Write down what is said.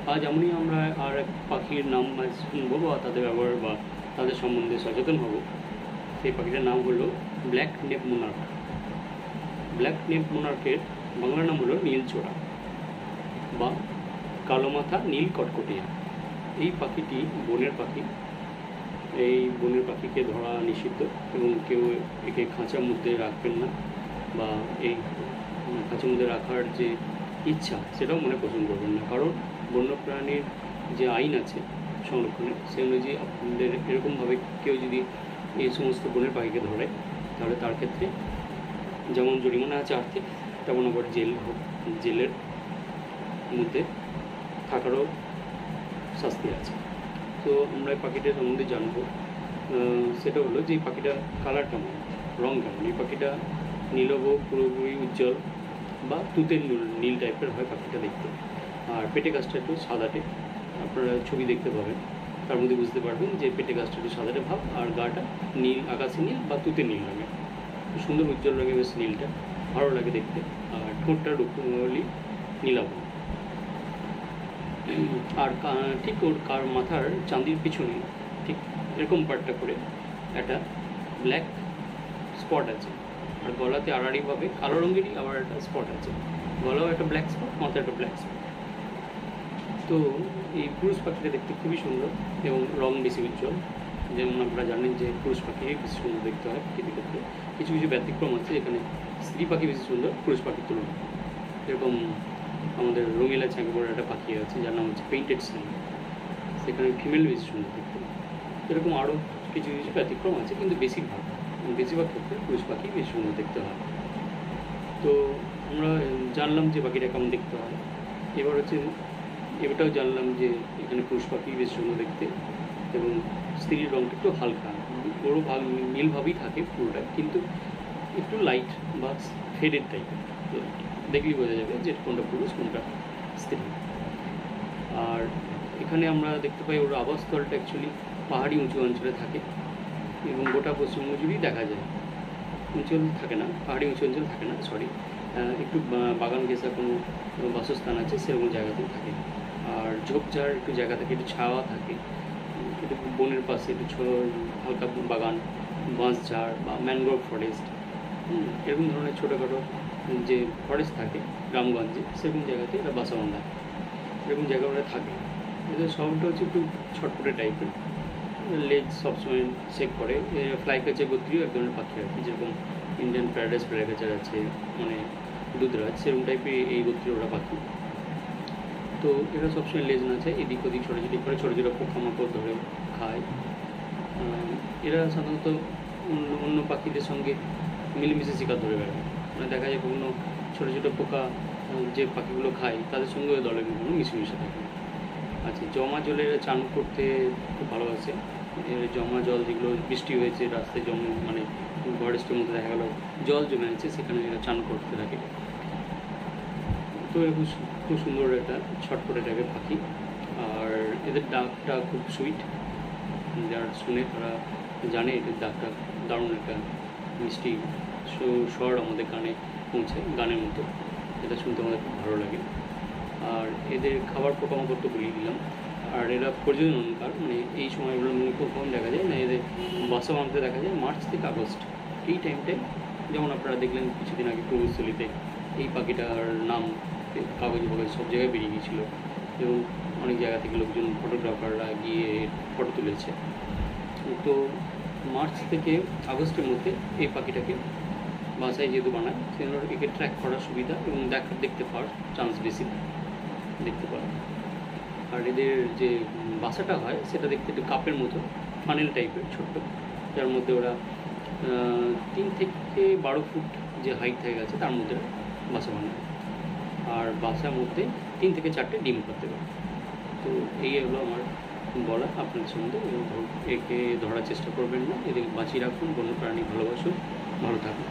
আজ এমনই আমরা আর এক পাখির নাম শুনবো বা তাদের ব্যবহার বা তাদের সম্বন্ধে সচেতন হব। সেই পাখিটার নাম হলো ব্ল্যাক নেপ মোনার্ক। ব্ল্যাক নেপ মোনার্কের বাংলা নাম হলো নীলচোরা বা কালো মাথা নীল কটকটিয়া। এই পাখিটি বনের পাখি। এই বনের পাখিকে ধরা নিষিদ্ধ এবং কেউ একে খাঁচার মধ্যে রাখবেন না বা এই খাঁচার মধ্যে রাখার যে ইচ্ছা সেটাও মনে পোষণ করবেন না, কারণ বন্যপ্রাণীর যে আইন আছে সংরক্ষণের সে অনুযায়ী আপনাদের এরকমভাবে কেউ যদি এই সমস্ত বনের পাখিকে ধরে তাহলে তার ক্ষেত্রে যেমন জরিমানা আছে আর্থিক, তেমন আবার জেলের মধ্যে থাকারও শাস্তি আছে। তো আমরা এই পাখিটার সম্বন্ধে জানবো। সেটা হলো যে এই পাখিটার কালার কেমন, রঙ কেমন। এই পাখিটা নীলব পুরোপুরি উজ্জ্বল বা তুতের নীল টাইপের হয় পাখিটা দেখতে। আর পেটে গাছটা একটু সাদাটে, আপনারা ছবি দেখতে পাবেন, তার মধ্যে বুঝতে পারবেন যে পেটে গাছটা একটু সাদাটে ভাব আর গাটা নীল, আকাশি নীল বা তুতে নীল রঙের, সুন্দর উজ্জ্বল রঙের বেশ নীলটা ভালো লাগে দেখতে। আর ঠোঁটটা রূপলি নীলাভ। আর ঠিক ওর মাথার চাঁদির পিছনে ঠিক এরকম পার্টটা করে একটা ব্ল্যাক স্পট আছে, আর গলাতে আড়াআড়িভাবে কালো রঙেরই আবার একটা স্পট আছে। গলাও একটা ব্ল্যাক স্পট, মাথায় একটা ব্ল্যাক স্পট। তো এই পুরুষ পাখিটা দেখতে খুবই সুন্দর এবং রং বেশি উজ্জ্বল। যেমন আপনারা জানেন যে পুরুষ পাখি বেশি সুন্দর দেখতে হয় প্রকৃতির ক্ষেত্রে। কিছু কিছু ব্যতিক্রম আছে যেখানে স্ত্রী পাখি বেশি সুন্দর পুরুষ পাখির তুলনায়। এরকম আমাদের রঙিলা ছ্যাঁকা বড় একটা পাখি আছে যার নাম হচ্ছে পেইন্টেড স্নেক, সেখানে ফিমেল বেশি সুন্দর দেখতে। এরকম আরও কিছু কিছু ব্যতিক্রম আছে, কিন্তু বেশিরভাগ ক্ষেত্রে পুরুষ পাখি বেশি সুন্দর দেখতে হয়। তো আমরা জানলাম যে পাখিটা কেমন দেখতে হয়। এবার হচ্ছে এটাও জানলাম যে এখানে পুরুষ পাখি বেশ সুন্দর দেখতে এবং স্ত্রীর রঙটা একটু হালকা, বড়ো নীলভাবেই থাকে পুরোটা, কিন্তু একটু লাইট বা ফেডেড টাইপের। দেখলেই বোঝা যাবে যে কোনটা পুরুষ কোনটা স্ত্রী। আর এখানে আমরা দেখতে পাই ওর আবাসস্থলটা অ্যাকচুয়ালি পাহাড়ি উঁচু অঞ্চলে থাকে এবং গোটা পশ্চিমবঙ্গ জুড়েই দেখা যায়। অঞ্চল থাকে না, পাহাড়ি উঁচু অঞ্চল থাকে না, সরি, একটু বাগান ঘেঁষা কোনো বাসস্থান আছে সেরকম জায়গাতেও থাকে। আর ঝোপঝাড় একটু জায়গা থাকে, একটু ছাওয়া থাকে, একটু বনের পাশে একটু হালকা বাগান, বাঁশঝাড় বা ম্যানগ্রোভ ফরেস্ট, এরকম ধরনের ছোটোখাটো যে ফরেস্ট থাকে গ্রামগঞ্জে সেরকম জায়গাতে এরা বাসা বাঁধা, এরকম জায়গা ওরা থাকে। এদের স্বভাবটা হচ্ছে একটু ছটপটে টাইপের, লেজ সবসময় চেক করে। ফ্লাই ক্যাচার গোত্রীয় এক ধরনের পাখি আর কি, যেরকম ইন্ডিয়ান প্যারাডাইস ফ্লাই ক্যাচার আছে, মানে দুধরাজ, সেরকম টাইপের এই গোত্রীয় ওরা পাখি। তো এরা সবসময় লেজ না চায়, এদিক ওদিক ছোটাছুটি করে, ছোটো ছোটো পোকামাকড় ধরে খায়। এরা সাধারণত অন্য পাখিদের সঙ্গে মিলেমিশে শিকার ধরে বেড়ায়। মানে দেখা যায় কোনো ছোটো ছোটো পোকা যে পাখিগুলো খায় তাদের সঙ্গে ওই দলের কোনো মিশে থাকে। আচ্ছা, জমা জলে চান করতে খুব ভালোবাসে। জমা জল যেগুলো বৃষ্টি হয়েছে রাস্তায় মানে ফরেস্টের মধ্যে দেখা গেলো জল জমে আছে, সেখানে এরা চান করতে থাকে। তো এরকম খুব সুন্দর একটা ছটপটে টাইপের পাখি। আর এদের ডাকটা খুব সুইট, যারা শুনে তারা জানে এদের ডাকটা দারুণ একটা মিষ্টি স্বর আমাদের কানে পৌঁছায় গানের মতো, এটা শুনতে আমাদের খুব ভালো লাগে। আর এদের খাবার পোকামাকড় তো বলিয়ে দিলাম। আর এরা প্রজননকাল, মানে এই সময়গুলোর মধ্যে খুব কম দেখা যায় না, এদের বাসা বাঁধতে দেখা যায় মার্চ থেকে আগস্ট এই টাইমটায়। যেমন আপনারা দেখলেন কিছুদিন আগে প্রভূতস্থলীতে এই পাখিটার নাম কাগজ সব জায়গায় বেরিয়ে গিয়েছিলো এবং অনেক জায়গা থেকে লোকজন ফটোগ্রাফাররা গিয়ে ফটো তুলেছে। তো মার্চ থেকে আগস্টের মধ্যে এই পাখিটাকে বাসায় যেহেতু বানায় সেজন্য একে ট্র্যাক করার সুবিধা এবং দেখতে পাওয়ার চান্স বেশি দেখতে পাওয়া। আর এদের যে বাসাটা হয় সেটা দেখতে একটু কাপের মতো, ফানেল টাইপের ছোট্ট, যার মধ্যে ওরা 3 থেকে 12 ফুট যে হাইট হয়ে গেছে তার মধ্যে বাসা বানায়। আর বাসার মধ্যে 3 থেকে 4টে ডিম করতে পারে। তো এই হলো আমার বলা আপনার সম্বন্ধে। একে ধরার চেষ্টা করবেন না, এদের বাঁচিয়ে রাখুন, বন্যপ্রাণী ভালোবাসুন, ভালো থাকুন।